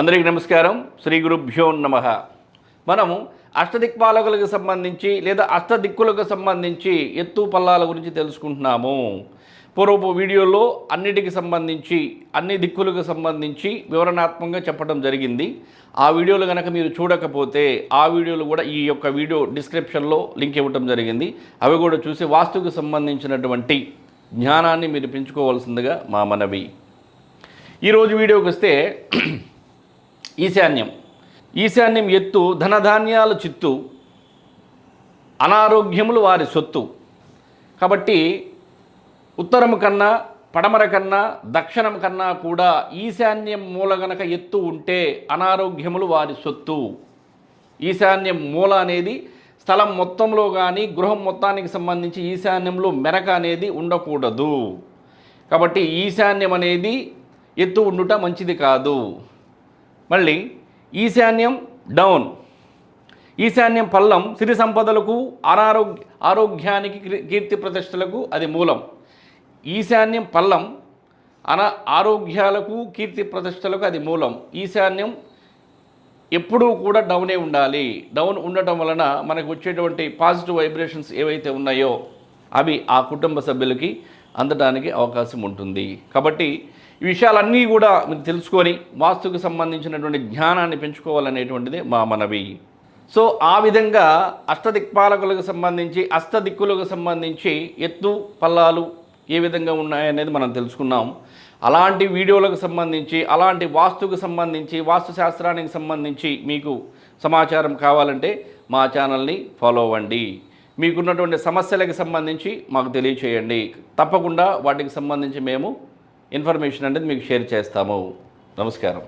అందరికీ నమస్కారం. శ్రీ గురుభ్యో నమః. మనము అష్టదిక్పాలకులకు సంబంధించి లేదా అష్టదిక్కులకు సంబంధించి ఎత్తు పల్లాల గురించి తెలుసుకుంటున్నాము. పూర్వపు వీడియోలో అన్నిటికి సంబంధించి అన్ని దిక్కులకు సంబంధించి వివరణాత్మకంగా చెప్పడం జరిగింది. ఆ వీడియోలు కనుక మీరు చూడకపోతే ఆ వీడియోలు కూడా ఈ యొక్క వీడియో డిస్క్రిప్షన్లో లింక్ ఇవ్వడం జరిగింది. అవి కూడా చూసి వాస్తుకు సంబంధించినటువంటి జ్ఞానాన్ని మీరు పెంచుకోవాల్సిందిగా మా మనవి. ఈరోజు వీడియోకి వస్తే ఈశాన్యం ఎత్తు ధనధాన్యాల చిత్తు, అనారోగ్యములు వారి సొత్తు. కాబట్టి ఉత్తరం కన్నా పడమర కన్నా దక్షిణం కన్నా కూడా ఈశాన్యం మూల గనక ఎత్తు ఉంటే అనారోగ్యములు వారి సొత్తు. ఈశాన్యం మూల అనేది స్థలం మొత్తంలో కానీ గృహం మొత్తానికి సంబంధించి ఈశాన్యంలో మెరక అనేది ఉండకూడదు. కాబట్టి ఈశాన్యం అనేది ఎత్తు ఉండుట మంచిది కాదు. మళ్ళీ ఈశాన్యం డౌన్, ఈశాన్యం పల్లం సిరి సంపదలకు ఆరోగ్యానికి కీర్తి ప్రతిష్టలకు అది మూలం. ఈశాన్యం పల్లం ఆరోగ్యాలకు కీర్తి ప్రతిష్టలకు అది మూలం. ఈశాన్యం ఎప్పుడూ కూడా డౌనే ఉండాలి. డౌన్ ఉండటం వలన మనకు వచ్చేటువంటి పాజిటివ్ వైబ్రేషన్స్ ఏవైతే ఉన్నాయో అవి ఆ కుటుంబ సభ్యులకి అందడానికి అవకాశం ఉంటుంది. కాబట్టి ఈ విషయాలన్నీ కూడా మీరు తెలుసుకొని వాస్తుకు సంబంధించినటువంటి జ్ఞానాన్ని పెంచుకోవాలనేటువంటిది మా మనవి. సో ఆ విధంగా అష్టదిక్పాలకులకు సంబంధించి అష్టదిక్కులకు సంబంధించి ఎత్తు పల్లాలు ఏ విధంగా ఉన్నాయనేది మనం తెలుసుకున్నాం. అలాంటి వీడియోలకు సంబంధించి అలాంటి వాస్తుకు సంబంధించి వాస్తు శాస్త్రానికి సంబంధించి మీకు సమాచారం కావాలంటే మా ఛానల్ని ఫాలో అవ్వండి. మీకున్నటువంటి సమస్యలకు సంబంధించి మాకు తెలియచేయండి. తప్పకుండా వాటికి సంబంధించి మేము ఇన్ఫర్మేషన్ అనేది మీకు షేర్ చేస్తాము. నమస్కారం.